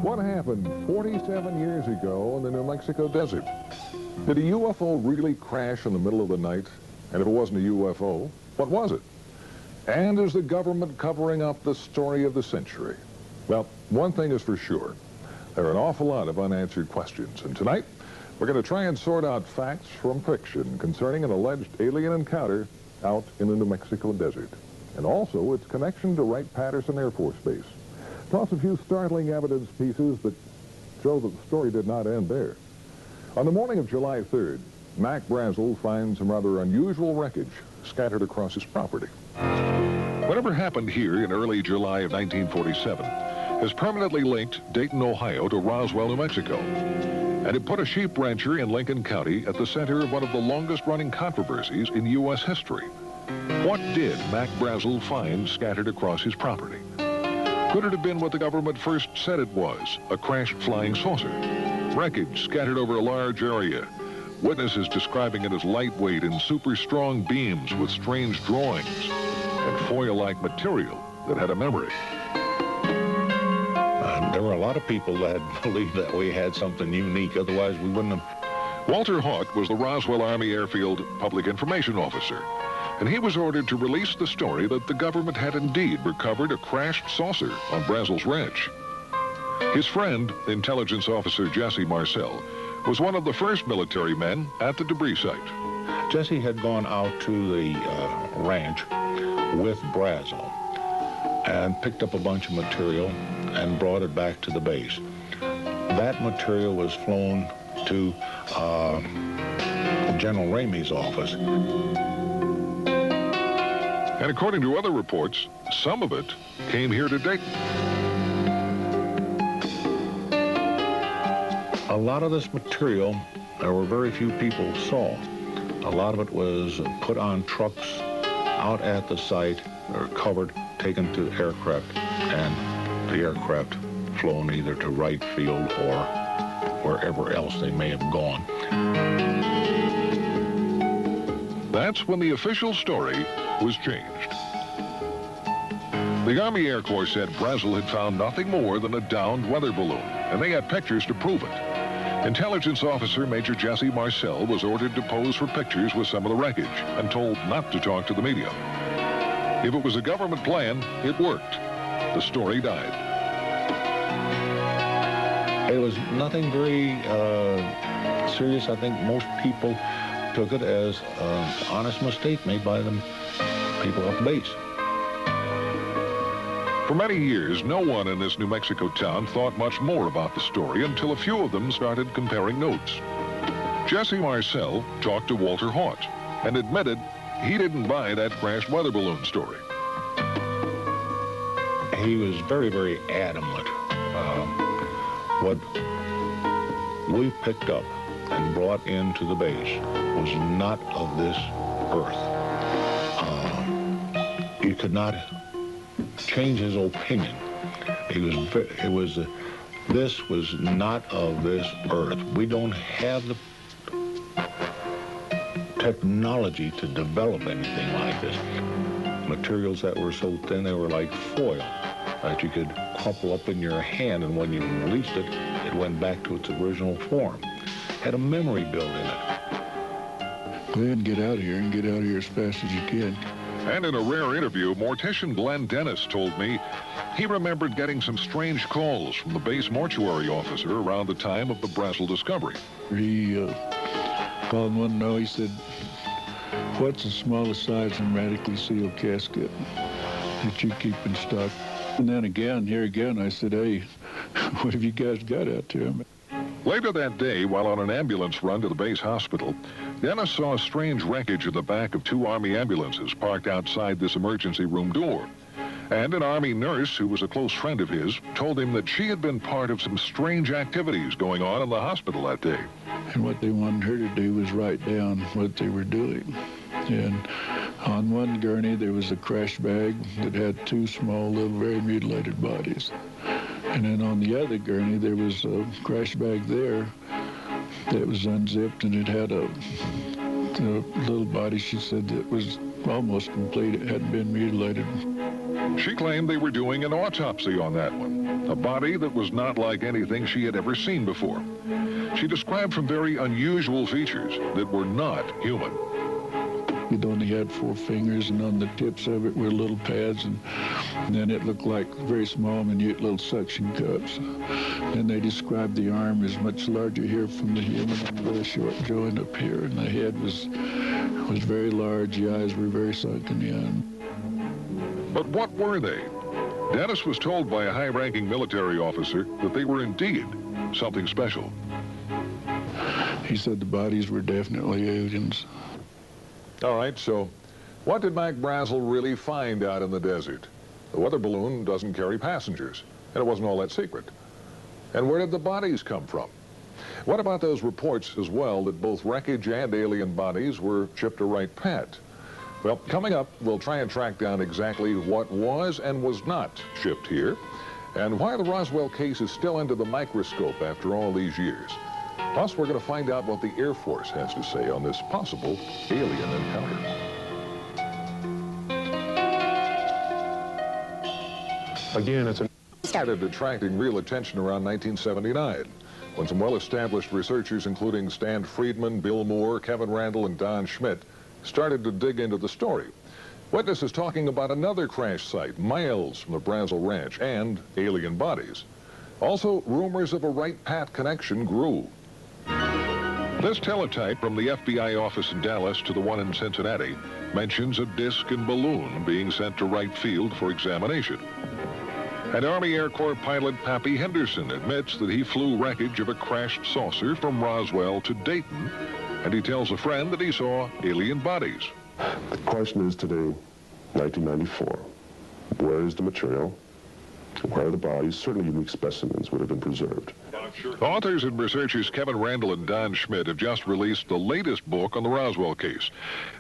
What happened 47 years ago in the New Mexico desert? Did a UFO really crash in the middle of the night? And if it wasn't a UFO, what was it? And is the government covering up the story of the century? Well, one thing is for sure. There are an awful lot of unanswered questions. And tonight, we're going to try and sort out facts from fiction concerning an alleged alien encounter out in the New Mexico desert. And also its connection to Wright-Patterson Air Force Base. Plus a few startling evidence pieces that show that the story did not end there. On the morning of July 3rd, Mac Brazel finds some rather unusual wreckage scattered across his property. Whatever happened here in early July of 1947 has permanently linked Dayton, Ohio to Roswell, New Mexico. And it put a sheep rancher in Lincoln County at the center of one of the longest-running controversies in U.S. history. What did Mac Brazel find scattered across his property? Could it have been what the government first said it was, a crashed flying saucer? Wreckage scattered over a large area. Witnesses describing it as lightweight and super strong beams with strange drawings and foil-like material that had a memory. There were a lot of people that believed that we had something unique, otherwise we wouldn't have. Walter Haught was the Roswell Army Airfield Public Information Officer, and he was ordered to release the story that the government had indeed recovered a crashed saucer on Brazel's ranch. His friend, intelligence officer Jesse Marcel, was one of the first military men at the debris site. Jesse had gone out to the ranch with Brazel and picked up a bunch of material and brought it back to the base. That material was flown to General Ramey's office. And according to other reports, some of it came here to Dayton. A lot of this material, there were very few people saw. A lot of it was put on trucks out at the site, or covered, taken to aircraft, and the aircraft flown either to Wright Field or wherever else they may have gone. That's when the official story was changed. The Army Air Corps said Brazel had found nothing more than a downed weather balloon, and they had pictures to prove it. Intelligence officer Major Jesse Marcel was ordered to pose for pictures with some of the wreckage and told not to talk to the media. If it was a government plan, it worked. The story died. It was nothing very serious. I think most people took it as an honest mistake made by the people at the base. For many years, no one in this New Mexico town thought much more about the story until a few of them started comparing notes. Jesse Marcel talked to Walter Haught and admitted he didn't buy that crashed weather balloon story. He was very, very adamant. What we picked up and brought into the base was not of this earth. You could not change his opinion. This was not of this earth. We don't have the technology to develop anything like this. Materials that were so thin they were like foil that you could crumple up in your hand, and when you released it, it went back to its original form. Had a memory built in it. Go ahead and get out of here, and get out of here as fast as you can. And in a rare interview, mortician Glenn Dennis told me he remembered getting some strange calls from the base mortuary officer around the time of the Brazel discovery. He called one night. He said, "What's the smallest size hermetically sealed casket that you keep in stock?" And then here again, I said, "Hey, what have you guys got out there?" Later that day, while on an ambulance run to the base hospital, Dennis saw strange wreckage in the back of two Army ambulances parked outside this emergency room door. And an Army nurse, who was a close friend of his, told him that she had been part of some strange activities going on in the hospital that day. And what they wanted her to do was write down what they were doing. And on one gurney, there was a crash bag that had two small, little, very mutilated bodies. And then on the other gurney, there was a crash bag there that was unzipped, and it had a little body, she said, that was almost complete. It hadn't been mutilated. She claimed they were doing an autopsy on that one. a body that was not like anything she had ever seen before. She described some very unusual features that were not human. It only had 4 fingers, and on the tips of it were little pads, and then it looked like very small, minute little suction cups. And they described the arm as much larger here from the human and very short joint up here, and the head was very large. The eyes were very sunken in. But what were they? Dennis was told by a high-ranking military officer that they were indeed something special. He said the bodies were definitely aliens. All right, so what did Mac Brazel really find out in the desert? The weather balloon doesn't carry passengers, and it wasn't all that secret. And where did the bodies come from? What about those reports as well that both wreckage and alien bodies were shipped to Wright Pat? Well, coming up, we'll try and track down exactly what was and was not shipped here, and why the Roswell case is still under the microscope after all these years. Plus, we're going to find out what the Air Force has to say on this possible alien encounter. Again, it's started attracting real attention around 1979, when some well-established researchers, including Stan Friedman, Bill Moore, Kevin Randall, and Don Schmidt, started to dig into the story. Witnesses talking about another crash site miles from the Brazel Ranch and alien bodies. Also, rumors of a Wright Pat connection grew. This teletype from the FBI office in Dallas to the one in Cincinnati mentions a disc and balloon being sent to Wright Field for examination. And Army Air Corps pilot Pappy Henderson admits that he flew wreckage of a crashed saucer from Roswell to Dayton, and he tells a friend that he saw alien bodies. The question is today, 1994, where is the material? Where are the bodies? Certainly unique specimens would have been preserved. Authors and researchers Kevin Randall and Don Schmidt have just released the latest book on the Roswell case.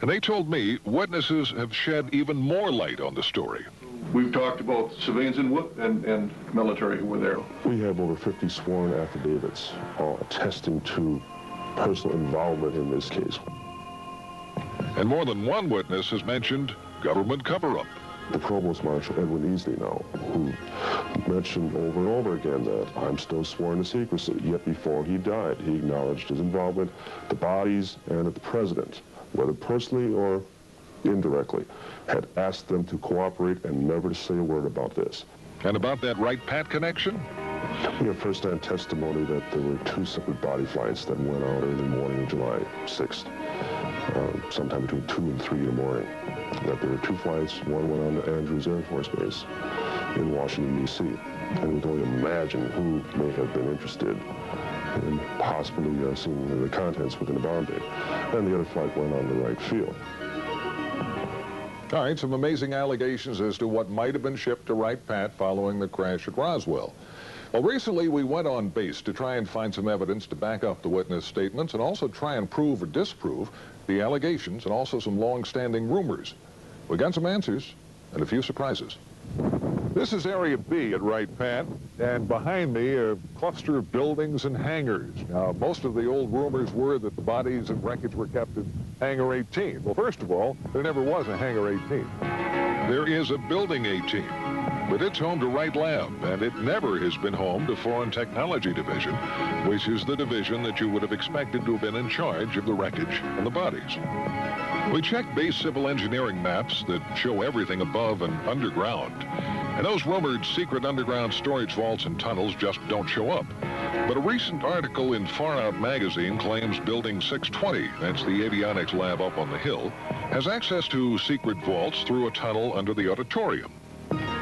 And they told me witnesses have shed even more light on the story. We've talked about civilians and military who were there. We have over 50 sworn affidavits, all attesting to personal involvement in this case. And more than one witness has mentioned government cover-up. The Provost Marshal Edwin Easley now, who mentioned over and over again that I'm still sworn to secrecy, yet before he died, he acknowledged his involvement, the bodies, and that the President, whether personally or indirectly, had asked them to cooperate and never to say a word about this. And about that Wright Pat connection? We have first-hand testimony that there were 2 separate body flights that went out early morning of July 6th, sometime between 2 and 3 in the morning. That there were 2 flights, one went on to Andrews Air Force Base in Washington, D.C. And we can only imagine who may have been interested in possibly seeing the contents within the bomb bay. And the other flight went on to Wright Field. All right, some amazing allegations as to what might have been shipped to Wright Pat following the crash at Roswell. Well, recently we went on base to try and find some evidence to back up the witness statements and also try and prove or disprove the allegations and also some long-standing rumors. We got some answers and a few surprises. This is Area B at Wright Pat, and behind me a cluster of buildings and hangars. Now, most of the old rumors were that the bodies and wreckage were kept in Hangar 18. Well, first of all, there never was a Hangar 18. There is a Building 18, but it's home to Wright Lab, and it never has been home to Foreign Technology Division, which is the division that you would have expected to have been in charge of the wreckage and the bodies. We checked base civil engineering maps that show everything above and underground, and those rumored secret underground storage vaults and tunnels just don't show up. But a recent article in Far Out magazine claims Building 620, that's the avionics lab up on the hill, has access to secret vaults through a tunnel under the auditorium.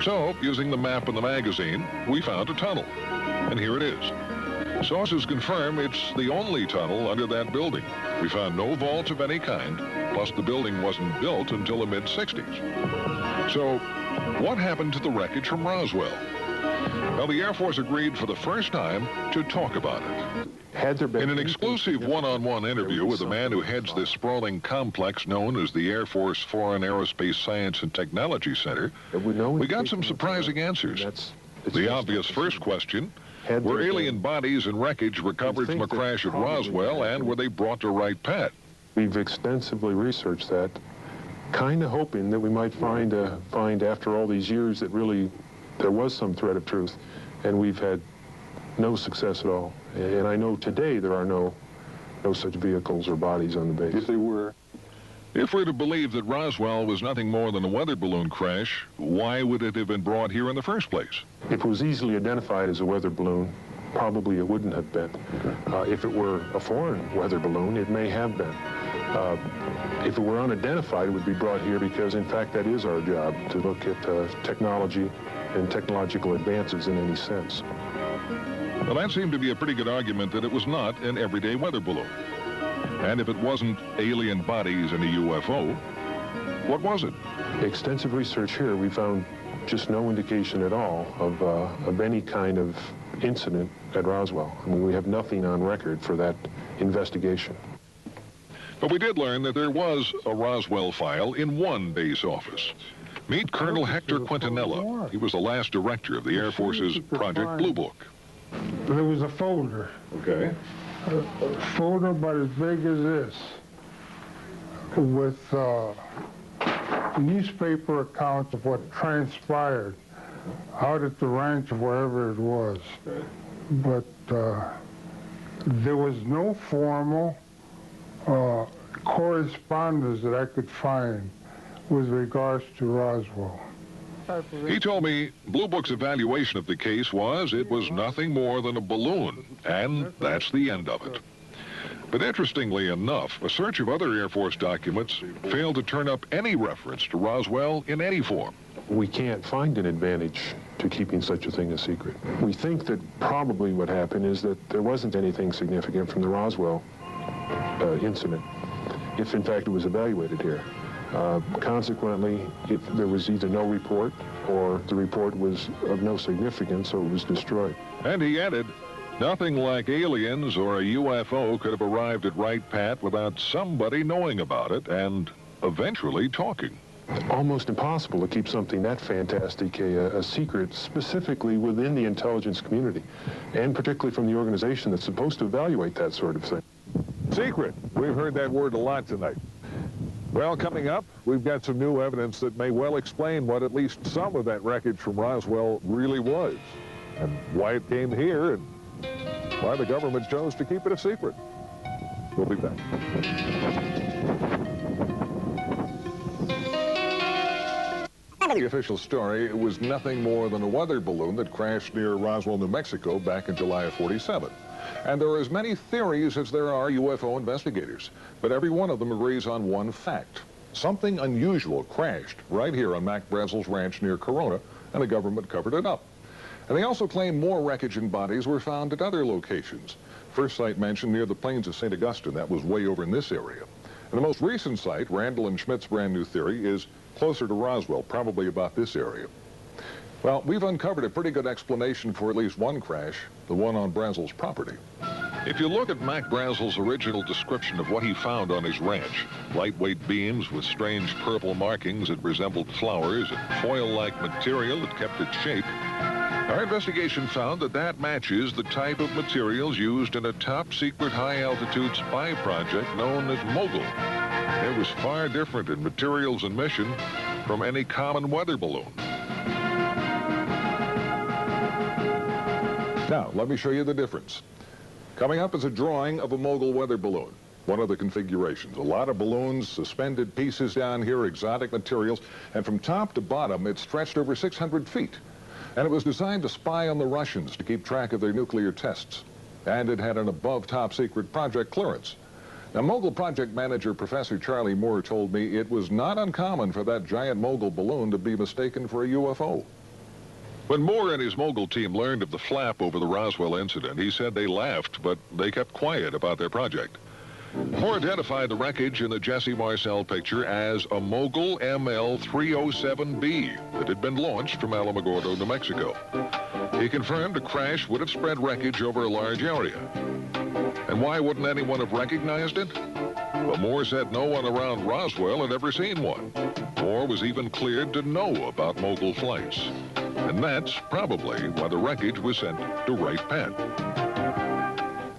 So, using the map in the magazine, we found a tunnel. And here it is. Sources confirm it's the only tunnel under that building. We found no vaults of any kind, plus the building wasn't built until the mid-60s. So, what happened to the wreckage from Roswell? Well, the Air Force agreed for the first time to talk about it. Had there been in an exclusive one-on-one interview with the man who heads this sprawling complex known as the Air Force Foreign Aerospace Science and Technology Center, we got some surprising answers. The obvious first question, were alien bodies and wreckage recovered from a crash at Roswell, and were they brought to Wright Pat? We've extensively researched that, kind of hoping that we might find after all these years that really there was some thread of truth. and we've had no success at all. And I know today there are no such vehicles or bodies on the base. If they were. If we're to believe that Roswell was nothing more than a weather balloon crash, why would it have been brought here in the first place? If it was easily identified as a weather balloon, probably it wouldn't have been. If it were a foreign weather balloon, it may have been. If it were unidentified, it would be brought here because, in fact, that is our job, to look at technology and technological advances in any sense. Well, that seemed to be a pretty good argument that it was not an everyday weather balloon. And if it wasn't alien bodies in a UFO, what was it? Extensive research here, we found just no indication at all of any kind of incident at Roswell. I mean, we have nothing on record for that investigation. But we did learn that there was a Roswell file in one base office. Meet Colonel Hector Quintanilla. He was the last director of the Air Force's Project Blue Book. There was a folder. Okay. A folder about as big as this, with newspaper accounts of what transpired out at the ranch, wherever it was. But there was no formal correspondence that I could find with regards to Roswell. He told me Blue Book's evaluation of the case was it was nothing more than a balloon, and that's the end of it. But interestingly enough, a search of other Air Force documents failed to turn up any reference to Roswell in any form. We can't find an advantage to keeping such a thing a secret. We think that probably what happened is that there wasn't anything significant from the Roswell incident, if in fact it was evaluated here. Consequently, there was either no report or the report was of no significance, so it was destroyed. And he added, nothing like aliens or a UFO could have arrived at Wright Pat without somebody knowing about it and eventually talking. Almost impossible to keep something that fantastic a secret, specifically within the intelligence community, and particularly from the organization that's supposed to evaluate that sort of thing. Secret. We've heard that word a lot tonight. Well, coming up, we've got some new evidence that may well explain what at least some of that wreckage from Roswell really was, and why it came here, and why the government chose to keep it a secret. We'll be back. The official story was nothing more than a weather balloon that crashed near Roswell, New Mexico back in July of '47. And there are as many theories as there are UFO investigators, but every one of them agrees on one fact. Something unusual crashed right here on Mac Brazel's ranch near Corona, and the government covered it up. And they also claim more wreckage and bodies were found at other locations. First site mentioned near the plains of St. Augustine, that was way over in this area. And the most recent site, Randall and Schmidt's brand new theory, is closer to Roswell, probably about this area. Well, we've uncovered a pretty good explanation for at least one crash, the one on Brazel's property. If you look at Mac Brazel's original description of what he found on his ranch, lightweight beams with strange purple markings that resembled flowers and foil-like material that kept its shape, our investigation found that that matches the type of materials used in a top-secret high-altitude spy project known as Mogul. It was far different in materials and mission from any common weather balloon. Now, let me show you the difference. Coming up is a drawing of a Mogul weather balloon, one of the configurations. A lot of balloons, suspended pieces down here, exotic materials, and from top to bottom, it stretched over 600 feet. And it was designed to spy on the Russians to keep track of their nuclear tests. And it had an above top secret project clearance. Now, Mogul project manager Professor Charlie Moore told me it was not uncommon for that giant Mogul balloon to be mistaken for a UFO. When Moore and his Mogul team learned of the flap over the Roswell incident, he said they laughed, but they kept quiet about their project. Moore identified the wreckage in the Jesse Marcel picture as a Mogul ML-307B that had been launched from Alamogordo, New Mexico. He confirmed a crash would have spread wreckage over a large area. And why wouldn't anyone have recognized it? Well, Moore said no one around Roswell had ever seen one. Moore was even cleared to know about Mogul flights. And that's probably why the wreckage was sent to Wright Pat.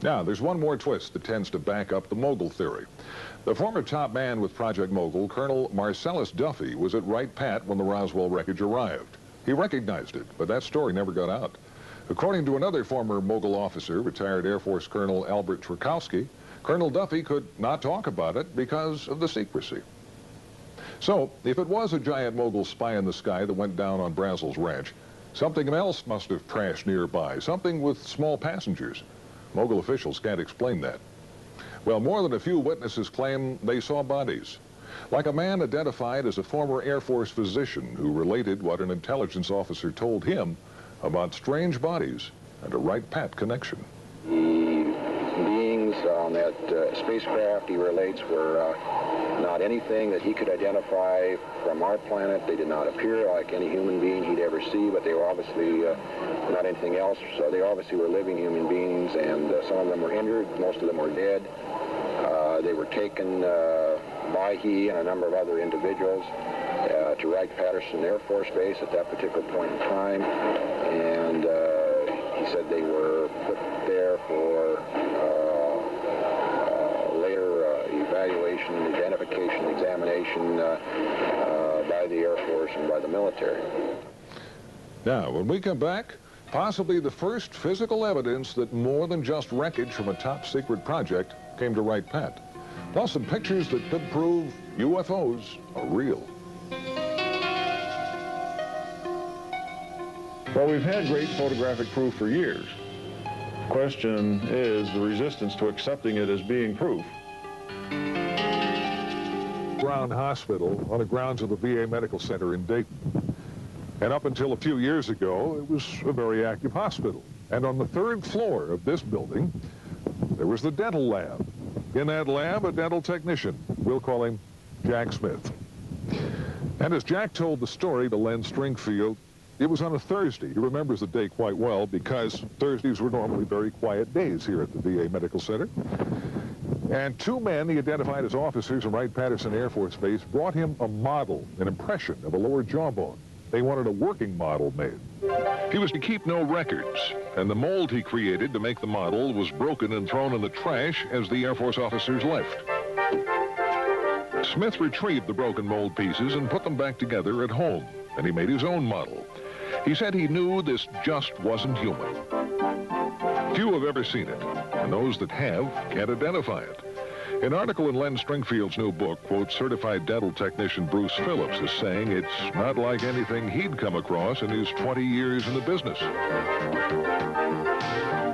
Now, there's one more twist that tends to back up the Mogul theory. The former top man with Project Mogul, Colonel Marcellus Duffy, was at Wright Pat when the Roswell wreckage arrived. He recognized it, but that story never got out. According to another former Mogul officer, retired Air Force Colonel Albert Trukowski, Colonel Duffy could not talk about it because of the secrecy. So, if it was a giant Mogul spy in the sky that went down on Brazel's ranch, something else must have crashed nearby, something with small passengers. Mogul officials can't explain that. Well, more than a few witnesses claim they saw bodies, like a man identified as a former Air Force physician who related what an intelligence officer told him about strange bodies and a Wright-Pat connection. The beings on that spacecraft, he relates, were not anything that he could identify from our planet. They did not appear like any human being he'd ever see, but they were obviously not anything else. So they obviously were living human beings, and some of them were injured, most of them were dead. They were taken by he and a number of other individuals to Wright-Patterson Air Force Base at that particular point in time, and he said they were put there for later evaluation, identification, examination by the Air Force and by the military. Now, when we come back, possibly the first physical evidence that more than just wreckage from a top-secret project came to Wright-Pat. Plus some pictures that could prove UFOs are real. Well, we've had great photographic proof for years. The question is the resistance to accepting it as being proof. Brown Hospital on the grounds of the VA Medical Center in Dayton. And up until a few years ago, it was a very active hospital. And on the 3rd floor of this building, there was the dental lab. In that lab, a dental technician. We'll call him Jack Smith. And as Jack told the story to Len Stringfield, it was on a Thursday. He remembers the day quite well because Thursdays were normally very quiet days here at the VA Medical Center. And 2 men he identified as officers in Wright-Patterson Air Force Base brought him a model, an impression of a lower jawbone. They wanted a working model made. He was to keep no records, and the mold he created to make the model was broken and thrown in the trash as the Air Force officers left. Smith retrieved the broken mold pieces and put them back together at home, and he made his own model. He said he knew this just wasn't human. Few have ever seen it, and those that have can't identify it. An article in Len Stringfield's new book quotes certified dental technician Bruce Phillips as saying it's not like anything he'd come across in his 20 years in the business.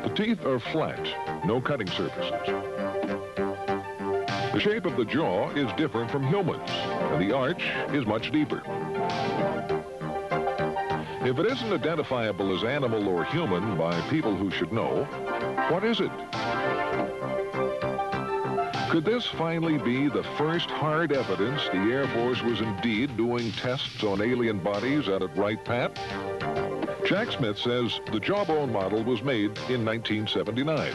The teeth are flat, no cutting surfaces. The shape of the jaw is different from humans, and the arch is much deeper. If it isn't identifiable as animal or human by people who should know, what is it? Could this finally be the first hard evidence the Air Force was indeed doing tests on alien bodies out at Wright-Pat? Jack Smith says the jawbone model was made in 1979.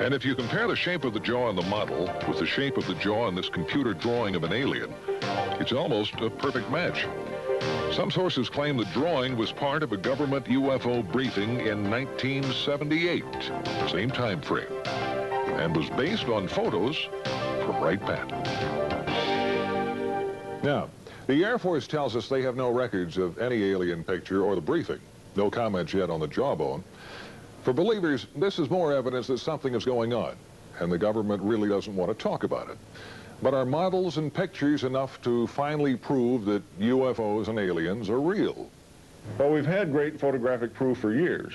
And if you compare the shape of the jaw in the model with the shape of the jaw in this computer drawing of an alien, it's almost a perfect match. Some sources claim the drawing was part of a government UFO briefing in 1978, same time frame, and was based on photos from Wright-Pat. Now, the Air Force tells us they have no records of any alien picture or the briefing. No comments yet on the jawbone. For believers, this is more evidence that something is going on, and the government really doesn't want to talk about it. But are models and pictures enough to finally prove that UFOs and aliens are real? Well, we've had great photographic proof for years.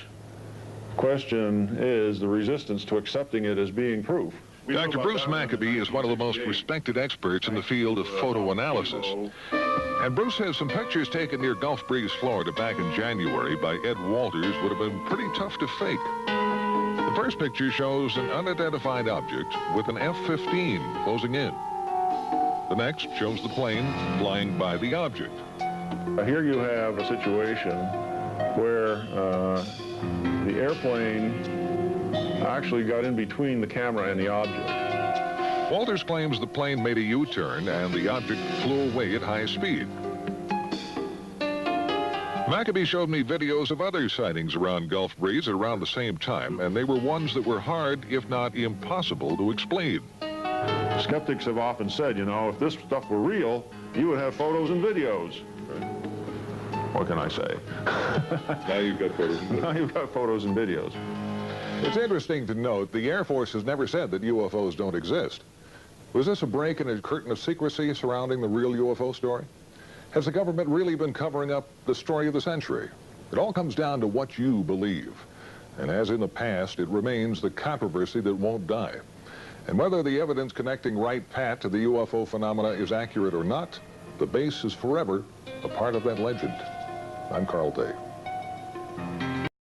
The question is the resistance to accepting it as being proof. Dr. Bruce Maccabee is one of the most respected experts in the field of photo analysis. And Bruce says some pictures taken near Gulf Breeze, Florida back in January by Ed Walters would have been pretty tough to fake. The first picture shows an unidentified object with an F-15 closing in. The next shows the plane flying by the object. Here you have a situation where the airplane actually got in between the camera and the object. Walters claims the plane made a U-turn and the object flew away at high speed. Maccabee showed me videos of other sightings around Gulf Breeze at around the same time, and they were ones that were hard, if not impossible, to explain. Skeptics have often said, you know, if this stuff were real, you would have photos and videos. What can I say? Now you've got photos. Now you've got photos and videos. It's interesting to note the Air Force has never said that UFOs don't exist. Was this a break in a curtain of secrecy surrounding the real UFO story? Has the government really been covering up the story of the century? It all comes down to what you believe. And as in the past, it remains the controversy that won't die. And whether the evidence connecting Wright Pat to the UFO phenomena is accurate or not, the base is forever a part of that legend. I'm Carl Day.